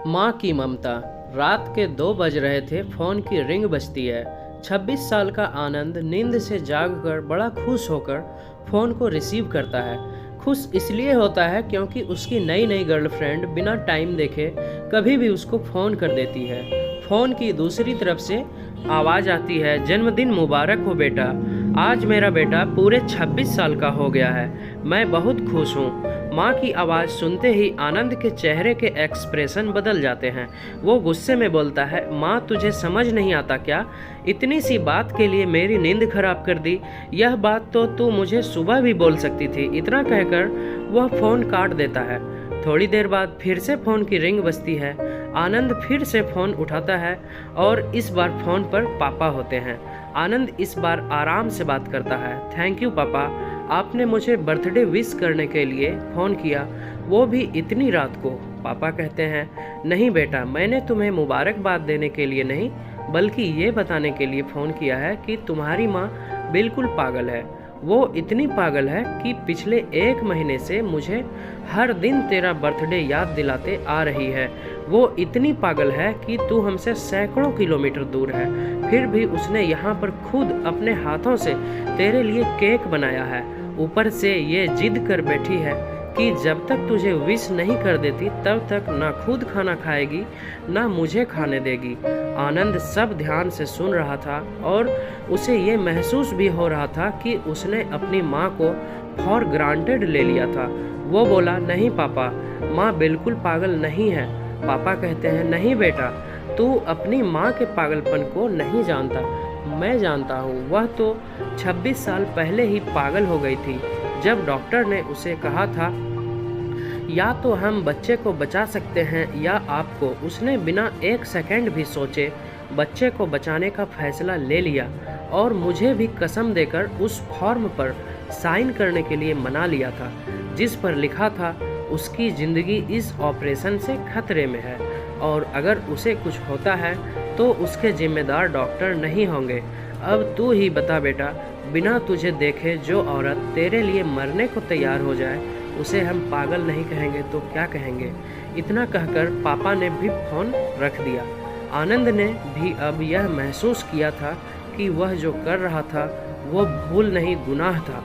माँ की ममता। रात के 2 बज रहे थे, फ़ोन की रिंग बजती है। 26 साल का आनंद नींद से जागकर बड़ा खुश होकर फ़ोन को रिसीव करता है। खुश इसलिए होता है क्योंकि उसकी नई नई गर्लफ्रेंड बिना टाइम देखे कभी भी उसको फ़ोन कर देती है। फ़ोन की दूसरी तरफ से आवाज़ आती है, जन्मदिन मुबारक हो बेटा। आज मेरा बेटा पूरे 26 साल का हो गया है। मैं बहुत खुश हूँ। माँ की आवाज़ सुनते ही आनंद के चेहरे के एक्सप्रेशन बदल जाते हैं। वो गुस्से में बोलता है, माँ तुझे समझ नहीं आता क्या? इतनी सी बात के लिए मेरी नींद खराब कर दी। यह बात तो तू मुझे सुबह भी बोल सकती थी। इतना कहकर वह फ़ोन काट देता है। थोड़ी देर बाद फिर से फ़ोन की रिंग बजती है। आनंद फिर से फ़ोन उठाता है और इस बार फ़ोन पर पापा होते हैं। आनंद इस बार आराम से बात करता है। थैंक यू पापा, आपने मुझे बर्थडे विश करने के लिए फ़ोन किया, वो भी इतनी रात को। पापा कहते हैं, नहीं बेटा, मैंने तुम्हें मुबारकबाद देने के लिए नहीं बल्कि ये बताने के लिए फ़ोन किया है कि तुम्हारी माँ बिल्कुल पागल है। वो इतनी पागल है कि पिछले 1 महीने से मुझे हर दिन तेरा बर्थडे याद दिलाते आ रही है। वो इतनी पागल है कि तू हमसे सैकड़ों किलोमीटर दूर है, फिर भी उसने यहाँ पर खुद अपने हाथों से तेरे लिए केक बनाया है। ऊपर से ये जिद कर बैठी है कि जब तक तुझे विश नहीं कर देती तब तक ना खुद खाना खाएगी ना मुझे खाने देगी। आनंद सब ध्यान से सुन रहा था और उसे ये महसूस भी हो रहा था कि उसने अपनी माँ को फॉर ग्रांटेड ले लिया था। वो बोला, नहीं पापा, माँ बिल्कुल पागल नहीं है। पापा कहते हैं, नहीं बेटा, तू अपनी माँ के पागलपन को नहीं जानता। मैं जानता हूँ। वह तो 26 साल पहले ही पागल हो गई थी जब डॉक्टर ने उसे कहा था या तो हम बच्चे को बचा सकते हैं या आपको। उसने बिना 1 सेकंड भी सोचे बच्चे को बचाने का फैसला ले लिया और मुझे भी कसम देकर उस फॉर्म पर साइन करने के लिए मना लिया था जिस पर लिखा था उसकी ज़िंदगी इस ऑपरेशन से खतरे में है और अगर उसे कुछ होता है तो उसके जिम्मेदार डॉक्टर नहीं होंगे। अब तू ही बता बेटा, बिना तुझे देखे जो औरत तेरे लिए मरने को तैयार हो जाए उसे हम पागल नहीं कहेंगे तो क्या कहेंगे? इतना कहकर पापा ने भी फ़ोन रख दिया। आनंद ने भी अब यह महसूस किया था कि वह जो कर रहा था वो भूल नहीं, गुनाह था।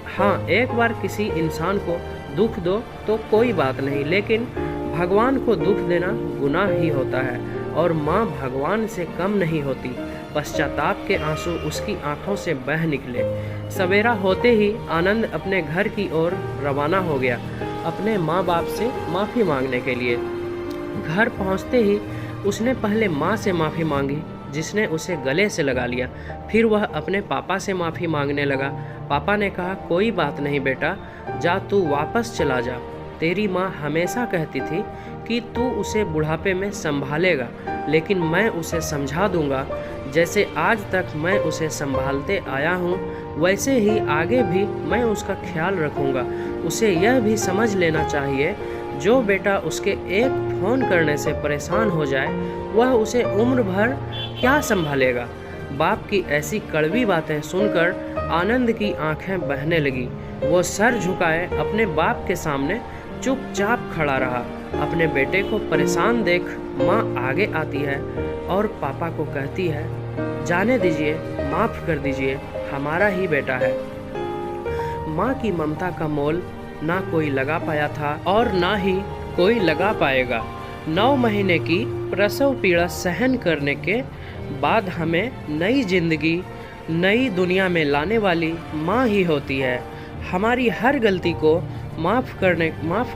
हाँ, एक बार किसी इंसान को दुख दो तो कोई बात नहीं, लेकिन भगवान को दुख देना गुनाह ही होता है और माँ भगवान से कम नहीं होती। पश्चाताप के आंसू उसकी आंखों से बह निकले। सवेरा होते ही आनंद अपने घर की ओर रवाना हो गया, अपने माँ बाप से माफ़ी मांगने के लिए। घर पहुँचते ही उसने पहले माँ से माफ़ी मांगी जिसने उसे गले से लगा लिया। फिर वह अपने पापा से माफ़ी मांगने लगा। पापा ने कहा, कोई बात नहीं बेटा, जा तू वापस चला जा। तेरी माँ हमेशा कहती थी कि तू उसे बुढ़ापे में संभालेगा, लेकिन मैं उसे समझा दूंगा। जैसे आज तक मैं उसे संभालते आया हूँ वैसे ही आगे भी मैं उसका ख्याल रखूँगा। उसे यह भी समझ लेना चाहिए, जो बेटा उसके एक फ़ोन करने से परेशान हो जाए वह उसे उम्र भर क्या संभालेगा। बाप की ऐसी कड़वी बातें सुनकर आनंद की आंखें बहने लगी। वो सर झुकाए अपने बाप के सामने चुपचाप खड़ा रहा। अपने बेटे को परेशान देख माँ आगे आती है और पापा को कहती है, जाने दीजिए, माफ़ कर दीजिए, हमारा ही बेटा है। माँ की ममता का मोल ना कोई लगा पाया था और ना ही कोई लगा पाएगा। 9 महीने की प्रसव पीड़ा सहन करने के बाद हमें नई जिंदगी, नई दुनिया में लाने वाली माँ ही होती है। हमारी हर गलती को माफ़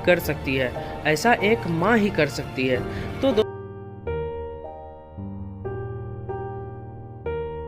कर सकती है। ऐसा एक माँ ही कर सकती है। तो